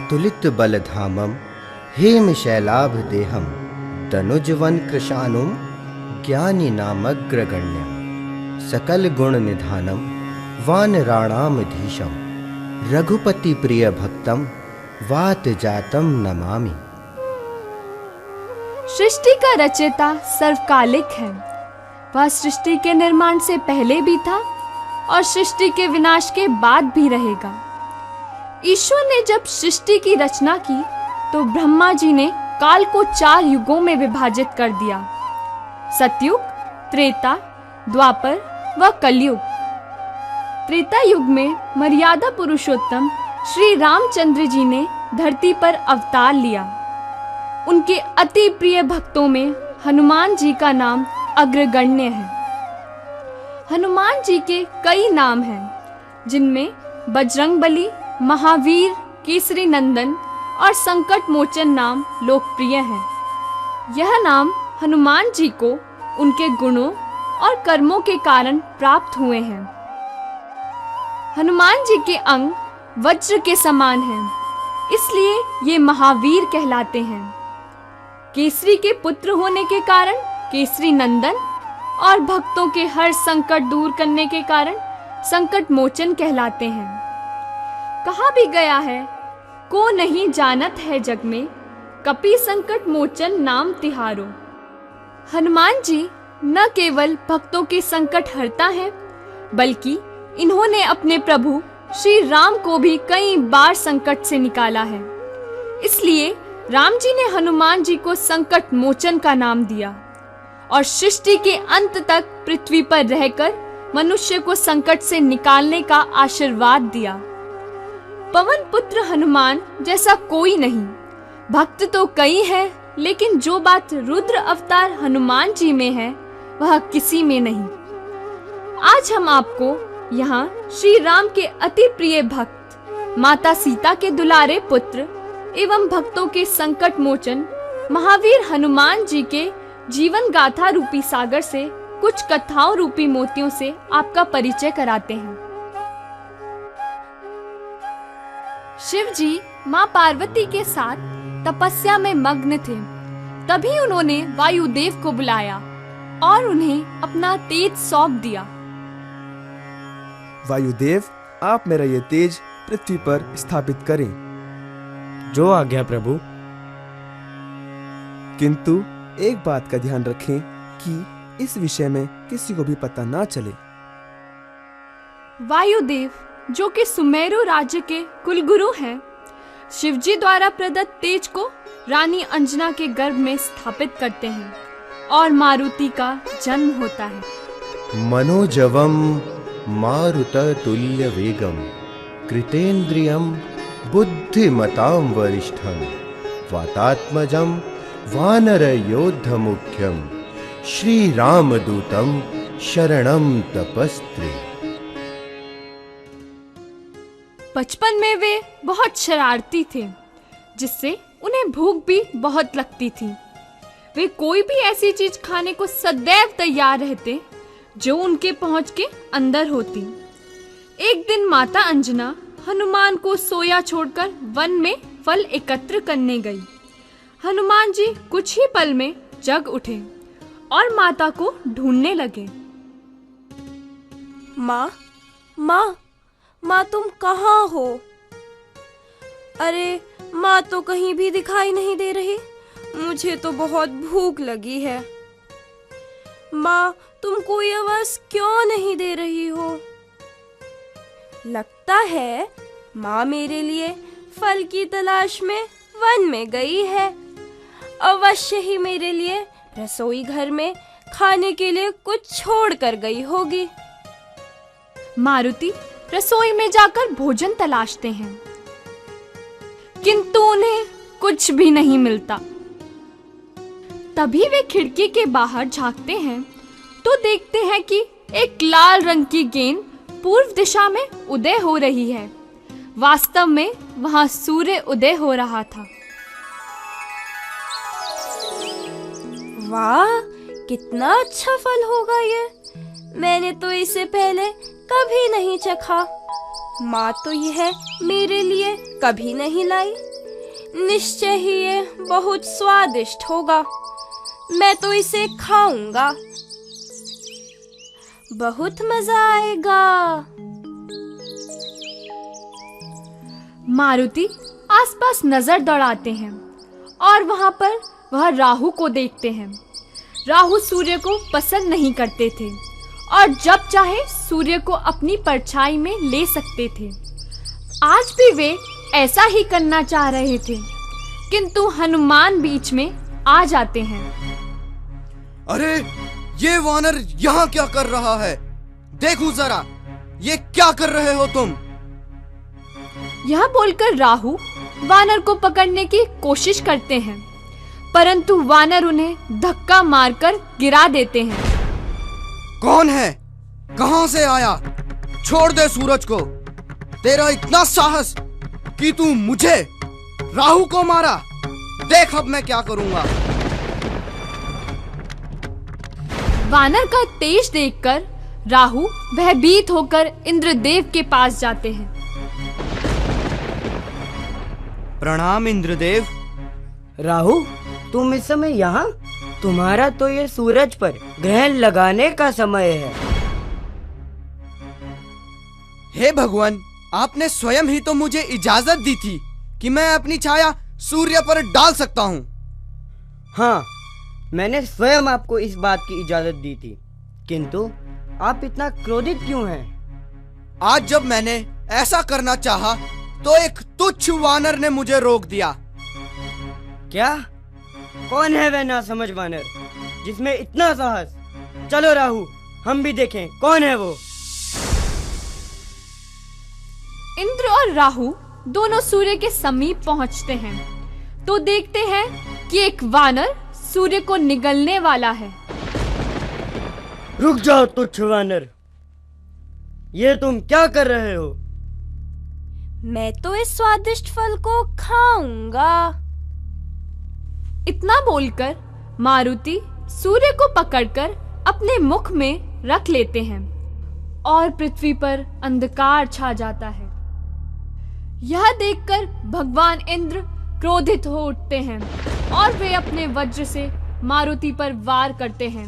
अतुलित बलधामं हेमशैलाभदेहं तनुजवनकृशानुं ज्ञानिनामग्रगण्यं सकलगुणनिधानं वानराणामधीशं रघुपतिप्रियभक्तं वातजातं नमामि। सृष्टि का रचयिता सर्वकालिक है। वह सृष्टि के निर्माण से पहले भी था और सृष्टि के विनाश के बाद भी रहेगा। ईश्वर ने जब सृष्टि की रचना की तो ब्रह्मा जी ने काल को 4 युगों में विभाजित कर दिया, सतयुग, त्रेता, द्वापर व कलयुग। त्रेता युग में मर्यादा पुरुषोत्तम श्री रामचंद्र जी ने धरती पर अवतार लिया। उनके अति प्रिय भक्तों में हनुमान जी का नाम अग्रगण्य है। हनुमान जी के कई नाम हैं, जिनमें बजरंगबली, महावीर, केसरी नंदन और संकट मोचन नाम लोकप्रिय हैं। यह नाम हनुमान जी को उनके गुणों और कर्मों के कारण प्राप्त हुए हैं। हनुमान जी के अंग वज्र के समान हैं, इसलिए ये महावीर कहलाते हैं। केसरी के पुत्र होने के कारण केसरी नंदन और भक्तों के हर संकट दूर करने के कारण संकट मोचन कहलाते हैं। कहा भी गया है, को नहीं जानत है जग में, कपि संकट मोचन नाम तिहारो। हनुमान जी न केवल भक्तों के संकट हरता है, बल्कि इन्होंने अपने प्रभु श्री राम को भी कई बार संकट से निकाला है। इसलिए राम जी ने हनुमान जी को संकट मोचन का नाम दिया और सृष्टि के अंत तक पृथ्वी पर रहकर मनुष्य को संकट से निकालने का आशीर्वाद दिया। पवन पुत्र हनुमान जैसा कोई नहीं। भक्त तो कई हैं, लेकिन जो बात रुद्र अवतार हनुमान जी में है वह किसी में नहीं। आज हम आपको यहाँ श्री राम के अति प्रिय भक्त, माता सीता के दुलारे पुत्र एवं भक्तों के संकट मोचन महावीर हनुमान जी के जीवन गाथा रूपी सागर से कुछ कथाओं रूपी मोतियों से आपका परिचय कराते हैं। शिव जी मां पार्वती के साथ तपस्या में मग्न थे। तभी उन्होंने वायुदेव को बुलाया और उन्हें अपना तेज सौंप दिया। वायुदेव, आप मेरा ये तेज पृथ्वी पर स्थापित करें। जो आज्ञा प्रभु। किंतु एक बात का ध्यान रखें कि इस विषय में किसी को भी पता ना चले। वायुदेव, जो कि सुमेरु राज्य के कुलगुरु हैं, शिवजी द्वारा प्रदत्त तेज को रानी अंजना के गर्भ में स्थापित करते हैं और मारुति का जन्म होता है। मनोजवम मारुततुल्य वेगम कृतेन्द्रियम बुद्धिमतां वरिष्ठं वातात्मजं वानरयोद्धमुख्यं श्रीरामदूतं शरणं तपस्त्री। बचपन में वे बहुत शरारती थे, जिससे उन्हें भूख भी बहुत लगती थी। वे कोई भी ऐसी चीज खाने को सदैव तैयार रहते जो उनके पहुंच के अंदर होती। एक दिन माता अंजना हनुमान को सोया छोड़कर वन में फल एकत्र करने गई। हनुमान जी कुछ ही पल में जग उठे और माता को ढूंढने लगे। माँ, माँ, माँ तुम कहाँ हो? अरे माँ तो कहीं भी दिखाई नहीं दे रही। मुझे तो बहुत भूख लगी है। माँ, तुम कोई आवाज क्यों नहीं दे रही हो? लगता है माँ मेरे लिए फल की तलाश में वन में गई है। अवश्य ही मेरे लिए रसोई घर में खाने के लिए कुछ छोड़ कर गई होगी। मारुति रसोई में जाकर भोजन तलाशते हैं, किंतु उन्हें कुछ भी नहीं मिलता। तभी वे खिड़की के बाहर झांकते हैं तो देखते हैं कि एक लाल रंग की गेंद पूर्व दिशा में उदय हो रही है। वास्तव में वहां सूर्य उदय हो रहा था। वाह, कितना अच्छा फल होगा ये। मैंने तो इसे पहले कभी नहीं चखा। माँ तो यह मेरे लिए कभी नहीं लाई। निश्चय ही ये बहुत स्वादिष्ट होगा। मैं तो इसे खाऊंगा, बहुत मजा आएगा। मारुति आसपास नजर दौड़ाते हैं और वहां पर वह राहु को देखते हैं। राहु सूर्य को पसंद नहीं करते थे और जब चाहे सूर्य को अपनी परछाई में ले सकते थे। आज भी वे ऐसा ही करना चाह रहे थे, किंतु हनुमान बीच में आ जाते हैं। अरे ये वानर यहाँ क्या कर रहा है? देखो जरा, ये क्या कर रहे हो तुम? यह बोलकर राहु वानर को पकड़ने की कोशिश करते हैं, परंतु वानर उन्हें धक्का मारकर गिरा देते हैं। कौन है? कहां से आया? छोड़ दे सूरज को। तेरा इतना साहस कि तू मुझे, राहु को मारा। देख अब मैं क्या करूंगा। वानर का तेज देखकर राहु भयभीत होकर इंद्रदेव के पास जाते हैं। प्रणाम इंद्रदेव। राहु, तुम इस समय यहाँ? तुम्हारा तो ये सूरज पर ग्रहण लगाने का समय है। हे भगवान, आपने स्वयं ही तो मुझे इजाजत दी थी कि मैं अपनी छाया सूर्य पर डाल सकता हूँ। हाँ, मैंने स्वयं आपको इस बात की इजाजत दी थी, किंतु आप इतना क्रोधित क्यों हैं? आज जब मैंने ऐसा करना चाहा तो एक तुच्छ वानर ने मुझे रोक दिया। क्या? कौन है वह नासमझ वानर जिसमें इतना साहस? चलो राहु, हम भी देखें कौन है वो। इंद्र और राहु दोनों सूर्य के समीप पहुंचते हैं तो देखते हैं कि एक वानर सूर्य को निगलने वाला है। रुक जाओ तुच्छ वानर, ये तुम क्या कर रहे हो? मैं तो इस स्वादिष्ट फल को खाऊंगा। इतना बोलकर मारुति सूर्य को पकड़कर अपने मुख में रख लेते हैं और पृथ्वी पर अंधकार छा जाता है। यह देखकर भगवान इंद्र क्रोधित हो उठते हैं और वे अपने वज्र से मारुति पर वार करते हैं।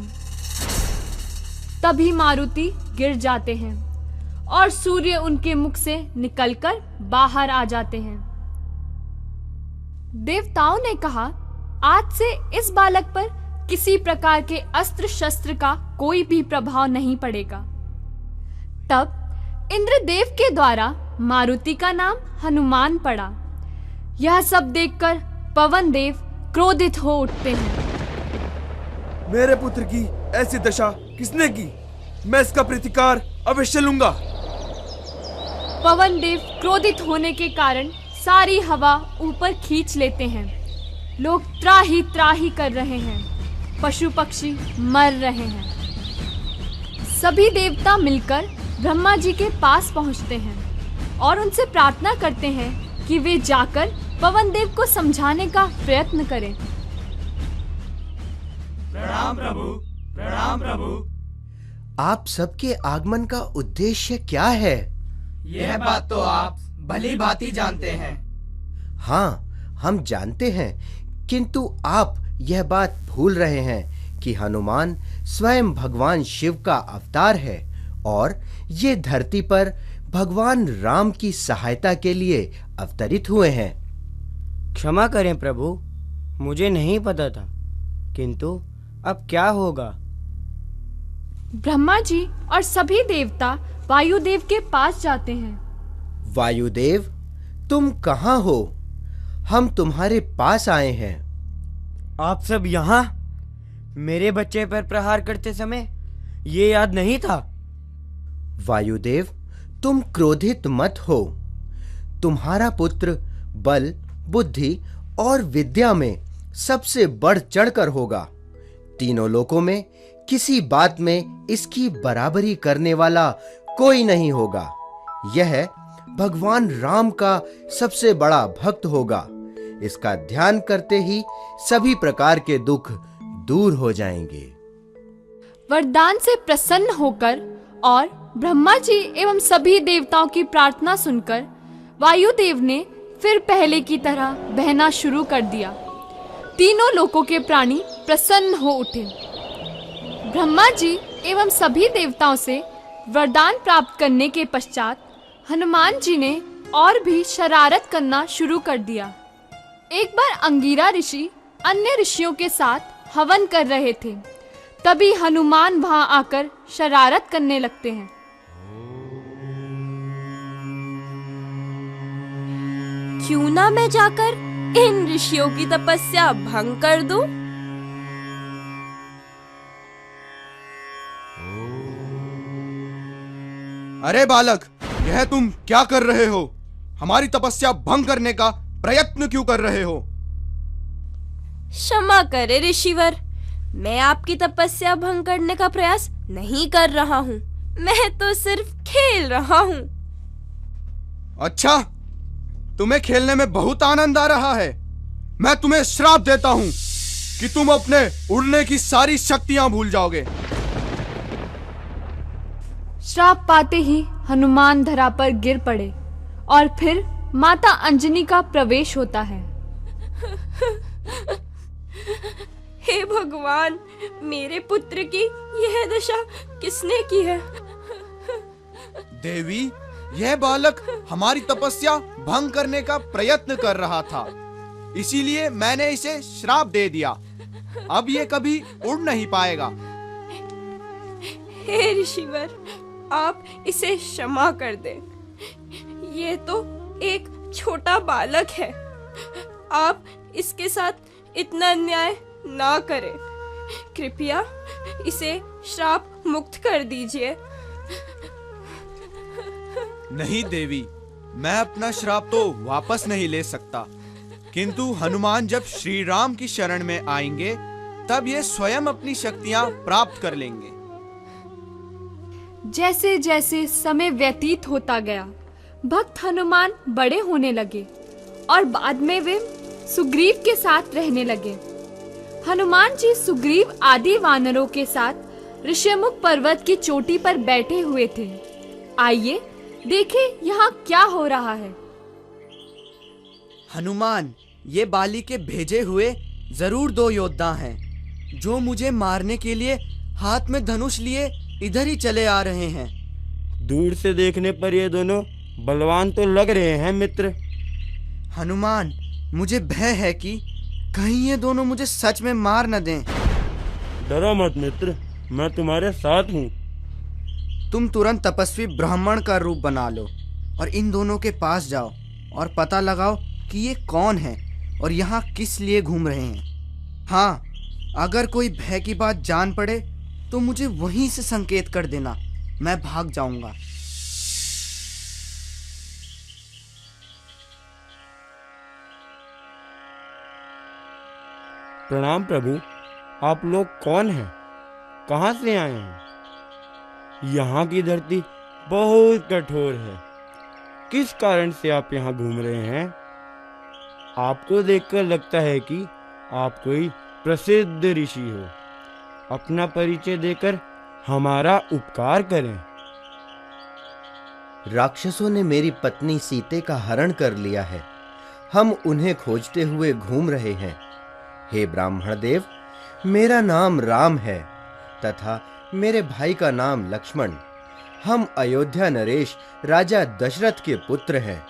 तभी मारुति गिर जाते हैं और सूर्य उनके मुख से निकलकर बाहर आ जाते हैं। देवताओं ने कहा, आज से इस बालक पर किसी प्रकार के अस्त्र शस्त्र का कोई भी प्रभाव नहीं पड़ेगा। तब इंद्रदेव के द्वारा मारुति का नाम हनुमान पड़ा। यह सब देखकर पवन देव क्रोधित हो उठते हैं। मेरे पुत्र की ऐसी दशा किसने की? मैं इसका प्रतिकार अवश्य लूंगा। पवन देव क्रोधित होने के कारण सारी हवा ऊपर खींच लेते हैं। लोग त्राही त्राही कर रहे हैं, पशु पक्षी मर रहे हैं। सभी देवता मिलकर ब्रह्मा जी के पास पहुंचते हैं और उनसे प्रार्थना करते हैं कि वे जाकर पवन देव को समझाने का प्रयत्न करें। प्रणाम प्रभु, प्रणाम प्रभु। आप सबके आगमन का उद्देश्य क्या है? यह बात तो आप भली भांति जानते हैं। हाँ, हम जानते हैं, किंतु आप यह बात भूल रहे हैं कि हनुमान स्वयं भगवान शिव का अवतार है और ये धरती पर भगवान राम की सहायता के लिए अवतरित हुए हैं। क्षमा करें प्रभु, मुझे नहीं पता था, किंतु अब क्या होगा? ब्रह्मा जी और सभी देवता वायुदेव के पास जाते हैं। वायुदेव, तुम कहाँ हो? हम तुम्हारे पास आए हैं। आप सब यहाँ? मेरे बच्चे पर प्रहार करते समय ये याद नहीं था। वायुदेव, तुम क्रोधित मत हो। तुम्हारा पुत्र बल, बुद्धि और विद्या में सबसे बढ़ चढ़कर होगा। तीनों लोकों में किसी बात में इसकी बराबरी करने वाला कोई नहीं होगा। यह भगवान राम का सबसे बड़ा भक्त होगा। इसका ध्यान करते ही सभी प्रकार के दुख दूर हो जाएंगे। वरदान से प्रसन्न होकर और ब्रह्मा जी एवं सभी देवताओं की प्रार्थना सुनकर वायुदेव ने फिर पहले की तरह बहना शुरू कर दिया। तीनों लोकों के प्राणी प्रसन्न हो उठे। ब्रह्मा जी एवं सभी देवताओं से वरदान प्राप्त करने के पश्चात हनुमान जी ने और भी शरारत करना शुरू कर दिया। एक बार अंगिरा ऋषि अन्य ऋषियों के साथ हवन कर रहे थे, तभी हनुमान वहां आकर शरारत करने लगते हैं। क्यों ना मैं जाकर इन ऋषियों की तपस्या भंग कर दूं? अरे बालक, यह तुम क्या कर रहे हो? हमारी तपस्या भंग करने का प्रयत्न क्यों कर रहे हो? क्षमा करे ऋषिवर, मैं आपकी तपस्या भंग करने का प्रयास नहीं कर रहा हूँ। मैं तो सिर्फ खेल रहा हूँ। अच्छा, तुम्हें खेलने में बहुत आनंद आ रहा है। मैं तुम्हें श्राप देता हूँ कि तुम अपने उड़ने की सारी शक्तियां भूल जाओगे। श्राप पाते ही हनुमान धरा पर गिर पड़े और फिर माता अंजनी का प्रवेश होता है। हे भगवान, मेरे पुत्र की यह दशा किसने की है? देवी, यह बालक हमारी तपस्या भंग करने का प्रयत्न कर रहा था, इसीलिए मैंने इसे श्राप दे दिया। अब ये कभी उड़ नहीं पाएगा। हे ऋषिवर, आप इसे क्षमा कर दें। ये तो एक छोटा बालक है। आप इसके साथ इतना अन्याय ना करें। कृपया इसे श्राप मुक्त कर दीजिए। नहीं देवी, मैं अपना श्राप तो वापस नहीं ले सकता, किंतु हनुमान जब श्री राम की शरण में आएंगे तब ये स्वयं अपनी शक्तियां प्राप्त कर लेंगे। जैसे जैसे समय व्यतीत होता गया, भक्त हनुमान बड़े होने लगे और बाद में वे सुग्रीव के साथ रहने लगे। हनुमान जी सुग्रीव आदि वानरों के साथ ऋषिमुख पर्वत की चोटी पर बैठे हुए थे। आइए देखें यहाँ क्या हो रहा है। हनुमान, ये बाली के भेजे हुए जरूर 2 योद्धा हैं, जो मुझे मारने के लिए हाथ में धनुष लिए इधर ही चले आ रहे हैं। दूर से देखने पर ये दोनों बलवान तो लग रहे हैं मित्र। हनुमान, मुझे भय है कि कहीं ये दोनों मुझे सच में मार न दें। डरो मत मित्र, मैं तुम्हारे साथ हूँ। तुम तुरंत तपस्वी ब्राह्मण का रूप बना लो और इन दोनों के पास जाओ और पता लगाओ कि ये कौन है और यहाँ किस लिए घूम रहे हैं। हाँ, अगर कोई भय की बात जान पड़े तो मुझे वहीं से संकेत कर देना, मैं भाग जाऊंगा। प्रणाम प्रभु, आप लोग कौन हैं? कहाँ से आए हैं? यहाँ की धरती बहुत कठोर है। किस कारण से आप यहाँ घूम रहे हैं? आपको देखकर लगता है कि आप कोई प्रसिद्ध ऋषि हो। अपना परिचय देकर हमारा उपकार करें। राक्षसों ने मेरी पत्नी सीते का हरण कर लिया है। हम उन्हें खोजते हुए घूम रहे हैं। हे ब्राह्मण देव, मेरा नाम राम है तथा मेरे भाई का नाम लक्ष्मण। हम अयोध्या नरेश राजा दशरथ के पुत्र हैं।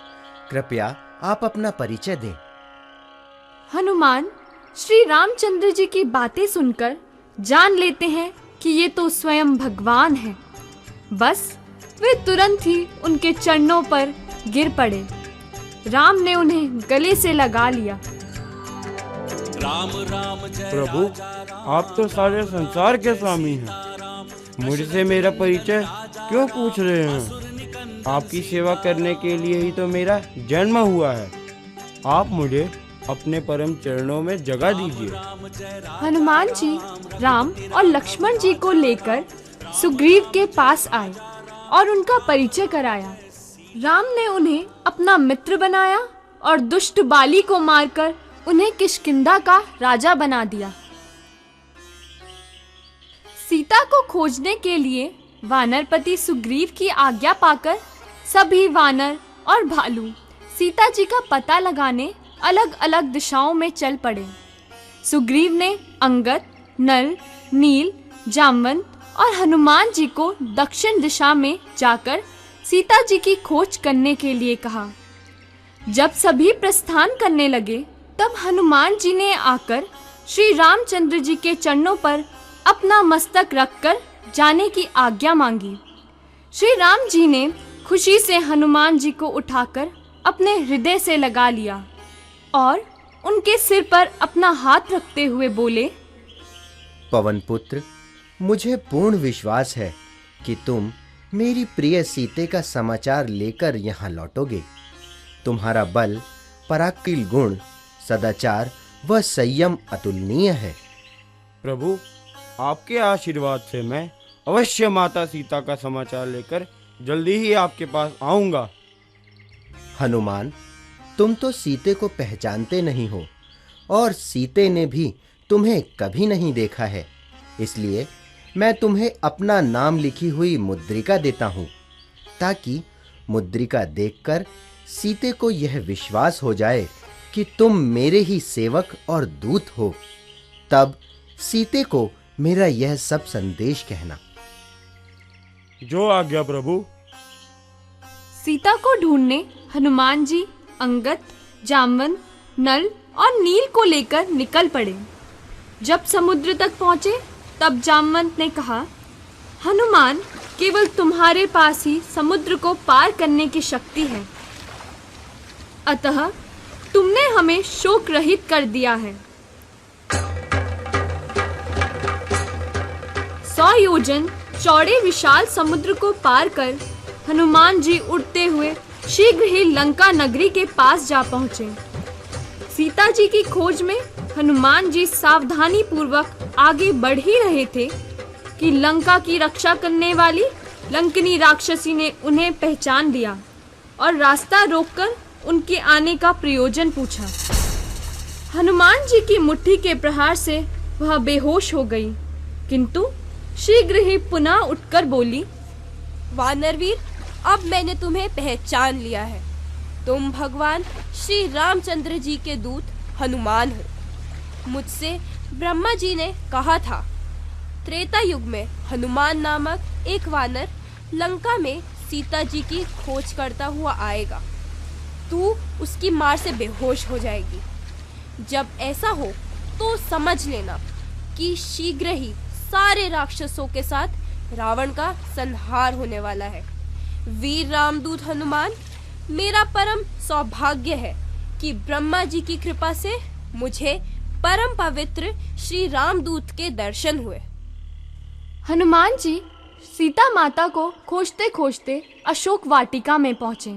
कृपया आप अपना परिचय दें। हनुमान श्री रामचंद्र जी की बातें सुनकर जान लेते हैं कि ये तो स्वयं भगवान हैं। बस वे तुरंत ही उनके चरणों पर गिर पड़े। राम ने उन्हें गले से लगा लिया। प्रभु, आप तो सारे संसार के स्वामी हैं। मुझसे मेरा परिचय क्यों पूछ रहे हैं? आपकी सेवा करने के लिए ही तो मेरा जन्म हुआ है। आप मुझे अपने परम चरणों में जगह दीजिए। हनुमान जी राम और लक्ष्मण जी को लेकर सुग्रीव के पास आए और उनका परिचय कराया। राम ने उन्हें अपना मित्र बनाया और दुष्ट बाली को मारकर उन्हें किष्किंधा का राजा बना दिया। सीता को खोजने के लिए वानरपति सुग्रीव की आज्ञा पाकर सभी वानर और भालू सीता जी का पता लगाने अलग अलग दिशाओं में चल पड़े। सुग्रीव ने अंगद, नल, नील, जामवंत और हनुमान जी को दक्षिण दिशा में जाकर सीता जी की खोज करने के लिए कहा। जब सभी प्रस्थान करने लगे तब हनुमान जी ने आकर श्री रामचंद्र जी के चरणों पर अपना मस्तक रखकर जाने की आज्ञा मांगी। श्री राम जी ने खुशी से हनुमान जी को उठाकर अपने हृदय से लगा लिया और उनके सिर पर अपना हाथ रखते हुए बोले, पवन पुत्र, मुझे पूर्ण विश्वास है कि तुम मेरी प्रिय सीते का समाचार लेकर यहाँ लौटोगे। तुम्हारा बल, पराक्रम गुण, सदाचार व संयम अतुलनीय है। प्रभु, आपके आशीर्वाद से मैं अवश्य माता सीता का समाचार लेकर जल्दी ही आपके पास आऊंगा। हनुमान, तुम तो सीते को पहचानते नहीं हो और सीते ने भी तुम्हें कभी नहीं देखा है, इसलिए मैं तुम्हें अपना नाम लिखी हुई मुद्रिका देता हूँ, ताकि मुद्रिका देखकर सीते को यह विश्वास हो जाए कि तुम मेरे ही सेवक और दूत हो। तब सीते को मेरा यह सब संदेश कहना। जो आज्ञा प्रभु। सीता को ढूंढने हनुमान जी अंगद, जामवंत, नल और नील को लेकर निकल पड़े। जब समुद्र तक पहुंचे तब जामवंत ने कहा, हनुमान, केवल तुम्हारे पास ही समुद्र को पार करने की शक्ति है, अतः तुमने हमें शोक रहित कर दिया है। 100 योजन चौड़े विशाल समुद्र को पार कर हनुमान जी उड़ते हुए शीघ्र ही लंका नगरी के पास जा पहुंचे। सीता जी की खोज में हनुमान जी सावधानी पूर्वक आगे बढ़ ही रहे थे कि लंका की रक्षा करने वाली लंकिनी राक्षसी ने उन्हें पहचान लिया और रास्ता रोककर उनके आने का प्रयोजन पूछा। हनुमान जी की मुट्ठी के प्रहार से वह बेहोश हो गई, किंतु शीघ्र ही पुनः उठकर बोली, वानरवीर, अब मैंने तुम्हें पहचान लिया है। तुम भगवान श्री रामचंद्र जी के दूत हनुमान हो। मुझसे ब्रह्मा जी ने कहा था, त्रेता युग में हनुमान नामक एक वानर लंका में सीता जी की खोज करता हुआ आएगा। तू उसकी मार से बेहोश हो जाएगी। जब ऐसा हो तो समझ लेना कि शीघ्र ही सारे राक्षसों के साथ रावण का संहार होने वाला है। वीर रामदूत हनुमान, मेरा परम सौभाग्य है कि ब्रह्मा जी की कृपा से मुझे परम पवित्र श्री रामदूत के दर्शन हुए। हनुमान जी सीता माता को खोजते खोजते अशोक वाटिका में पहुंचे।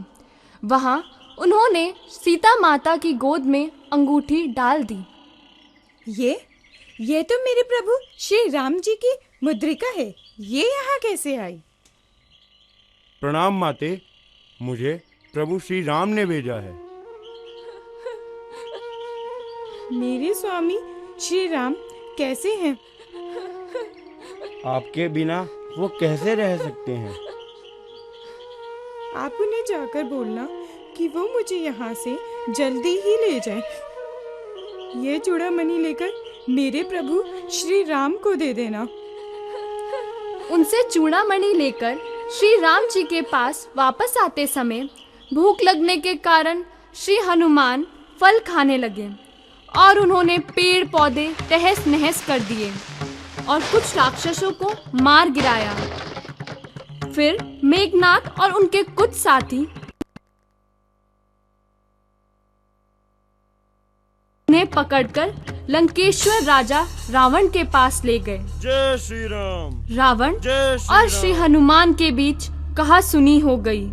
वहां उन्होंने सीता माता की गोद में अंगूठी डाल दी। ये तो मेरे प्रभु श्री राम जी की मुद्रिका है। ये यहाँ कैसे आई? प्रणाम माते, मुझे प्रभु श्री राम ने भेजा है। मेरे स्वामी श्री राम कैसे हैं? आपके बिना वो कैसे रह सकते हैं? आप उन्हें जाकर बोलना कि वो मुझे यहाँ से जल्दी ही ले जाएं। ये चूड़ामणि लेकर मेरे प्रभु श्री राम को दे देना। उनसे चूड़ामणि लेकर श्री राम जी के पास वापस आते समय भूख लगने के कारण श्री हनुमान फल खाने लगे और उन्होंने पेड़ पौधे तहस नहस कर दिए और कुछ राक्षसों को मार गिराया। फिर मेघनाथ और उनके कुछ साथी उन्हें पकड़कर लंकेश्वर राजा रावण के पास ले गए। जय श्री राम। रावण जय श्री और श्री राम। हनुमान के बीच कहा सुनी हो गई।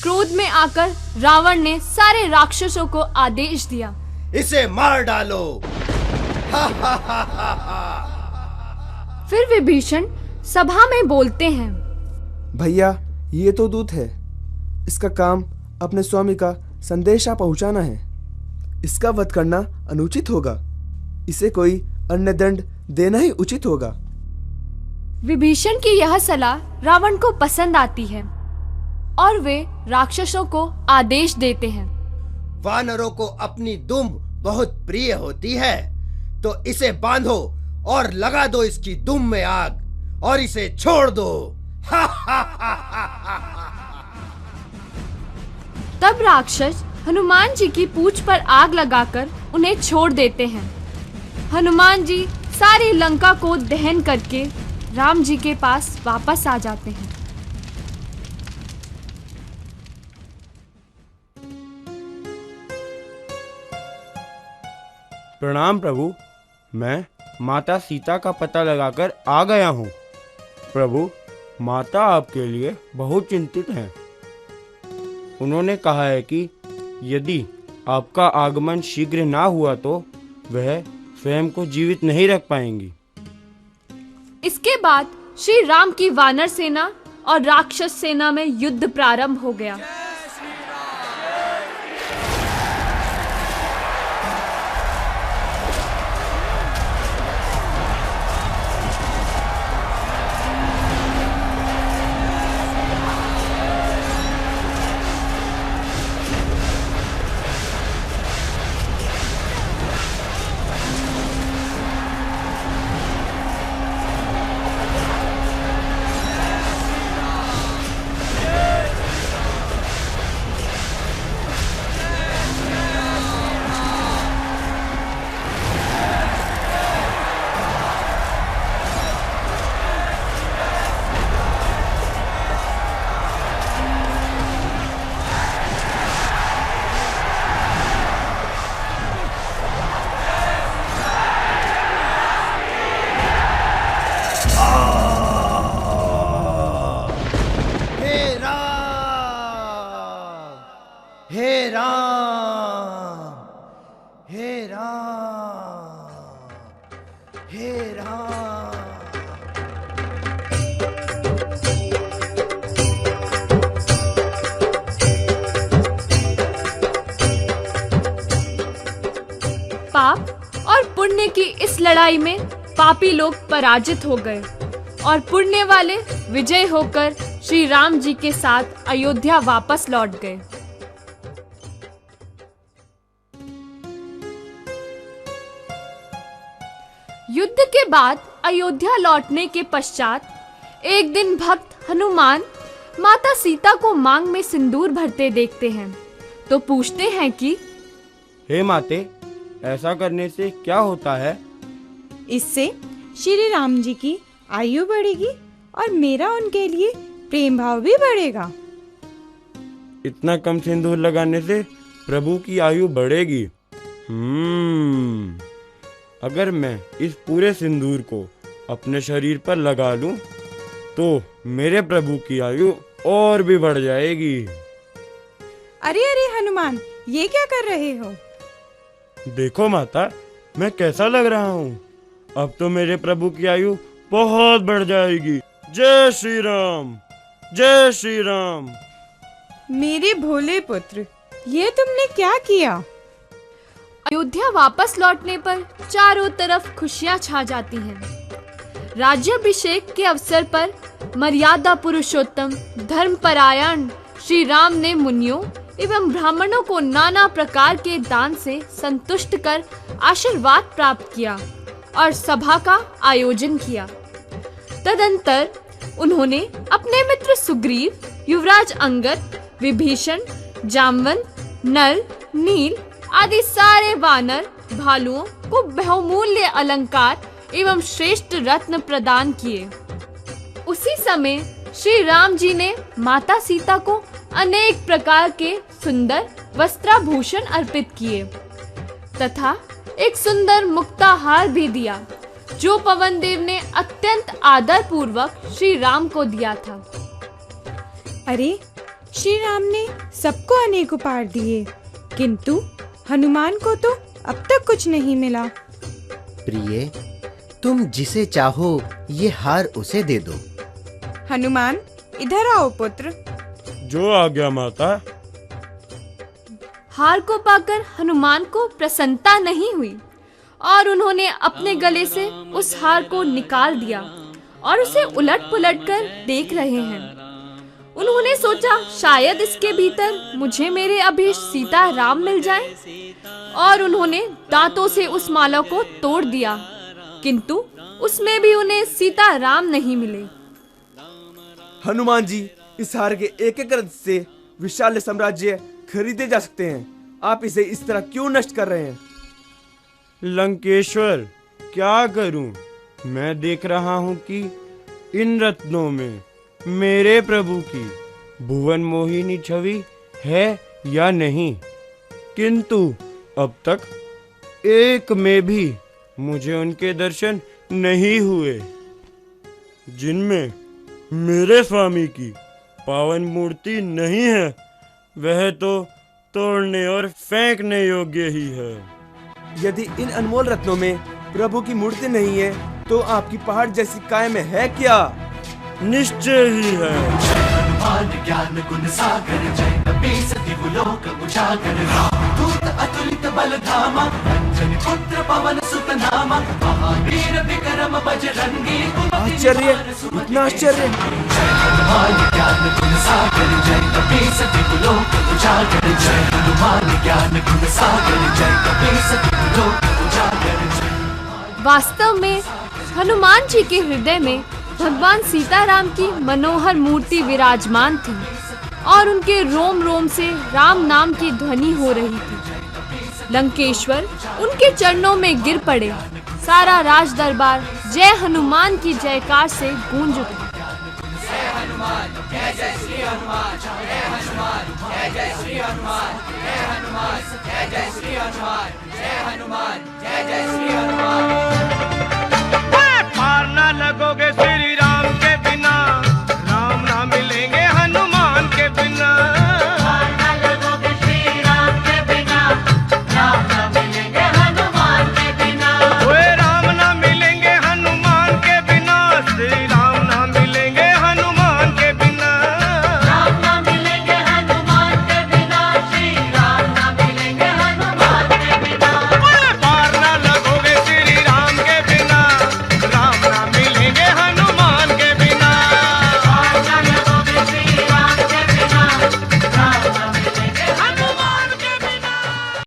क्रोध में आकर रावण ने सारे राक्षसों को आदेश दिया, इसे मार डालो। फिर विभीषण सभा में बोलते हैं, भैया, ये तो दूत है। इसका काम अपने स्वामी का संदेशा पहुंचाना है। इसका वध करना अनुचित होगा। इसे कोई अन्य दंड देना ही उचित होगा। विभीषण की यह सलाह रावण को पसंद आती है। और वे राक्षसों को आदेश देते हैं। वानरों को अपनी दुम बहुत प्रिय होती है, तो इसे बांधो और लगा दो इसकी दुम में आग और इसे छोड़ दो। तब राक्षस हनुमान जी की पूंछ पर आग लगाकर उन्हें छोड़ देते हैं। हनुमान जी सारी लंका को दहन करके राम जी के पास वापस आ जाते हैं। प्रणाम प्रभु, मैं माता सीता का पता लगाकर आ गया हूँ। प्रभु, माता आपके लिए बहुत चिंतित हैं। उन्होंने कहा है कि यदि आपका आगमन शीघ्र ना हुआ तो वह स्वयं को जीवित नहीं रख पाएंगी। इसके बाद श्री राम की वानर सेना और राक्षस सेना में युद्ध प्रारंभ हो गया। हे राम, हे राम, हे राम। पाप और पुण्य की इस लड़ाई में पापी लोग पराजित हो गए और पुण्य वाले विजय होकर श्री राम जी के साथ अयोध्या वापस लौट गए। युद्ध के बाद अयोध्या लौटने के पश्चात एक दिन भक्त हनुमान माता सीता को मांग में सिंदूर भरते देखते हैं तो पूछते हैं कि हे माते, ऐसा करने से क्या होता है? इससे श्री राम जी की आयु बढ़ेगी और मेरा उनके लिए प्रेम भाव भी बढ़ेगा। इतना कम सिंदूर लगाने से प्रभु की आयु बढ़ेगी। अगर मैं इस पूरे सिंदूर को अपने शरीर पर लगा लूं, तो मेरे प्रभु की आयु और भी बढ़ जाएगी। अरे अरे हनुमान, ये क्या कर रहे हो? देखो माता, मैं कैसा लग रहा हूँ। अब तो मेरे प्रभु की आयु बहुत बढ़ जाएगी। जय श्री राम, जय श्री राम। मेरे भोले पुत्र, ये तुमने क्या किया? अयोध्या वापस लौटने पर चारों तरफ खुशियां छा जाती हैं। राज्याभिषेक के अवसर पर मर्यादा पुरुषोत्तम धर्मपरायण श्री राम ने मुनियों एवं ब्राह्मणों को नाना प्रकार के दान से संतुष्ट कर आशीर्वाद प्राप्त किया और सभा का आयोजन किया। तदंतर उन्होंने अपने मित्र सुग्रीव, युवराज अंगद, विभीषण, जामवंत, नल, नील आदि सारे वानर भालुओं को बहुमूल्य अलंकार एवं श्रेष्ठ रत्न प्रदान किए। उसी समय श्री राम जी ने माता सीता को अनेक प्रकार के सुंदर वस्त्राभूषण अर्पित किए तथा एक सुंदर मुक्ताहार भी दिया, जो पवन देव ने अत्यंत आदर पूर्वक श्री राम को दिया था। अरे, श्री राम ने सबको अनेक उपहार दिए, किंतु हनुमान को तो अब तक कुछ नहीं मिला। प्रिय, तुम जिसे चाहो ये हार उसे दे दो। हनुमान, इधर आओ पुत्र। जो आ गया माता। हार को पाकर हनुमान को प्रसन्नता नहीं हुई और उन्होंने अपने गले से उस हार को निकाल दिया और उसे उलट पुलट कर देख रहे हैं। उन्होंने सोचा शायद इसके भीतर मुझे मेरे अभीष्ट सीता राम मिल जाएं, और उन्होंने दांतों से उस माला को तोड़ दिया, किंतु उसमें भी उन्हें सीता राम नहीं मिले। हनुमान जी, इस हार के एक एक रत्न से विशाल साम्राज्य खरीदे जा सकते हैं। आप इसे इस तरह क्यों नष्ट कर रहे हैं? लंकेश्वर, क्या करूं? मैं देख रहा हूं कि इन रत्नों में मेरे प्रभु की भुवन मोहिनी छवि है या नहीं, किंतु अब तक एक में भी मुझे उनके दर्शन नहीं हुए, जिनमें मेरे स्वामी की पावन मूर्ति नहीं है। वह तो तोड़ने और फेंकने योग्य ही है। यदि इन अनमोल रत्नों में प्रभु की मूर्ति नहीं है, तो आपकी पहाड़ जैसी काय में है क्या? निश्चय ही है। हनुमान ज्ञान गुण सागर, जय कपीस दिव्य लोक उजागर। दूत अतुलित बल धामा, अंजनी पुत्र पवन सुत नामा। महावीर विक्रम बजरंगी, आश्चर्य, इतना आश्चर्य! हनुमान ज्ञान गुण सागर, जय कपीस दिव्य लोक उजागर। जय हनुमान ज्ञान गुण सागर, जय कपीस दिव्य लोक उजागर। वास्तव में हनुमान जी के हृदय में भगवान सीताराम की मनोहर मूर्ति विराजमान थी, और उनके रोम रोम से राम नाम की ध्वनि हो रही थी। लंकेश्वर उनके चरणों में गिर पड़े। सारा राज दरबार जय हनुमान की जयकार से गूंज उठा। जय हनुमान, जय जय श्री हनुमान, जय हनुमान, जय जय श्री हनुमान, जय हनुमान, जय जय श्री हनुमान, जय हनुमान, जय जय श्री हनुमान।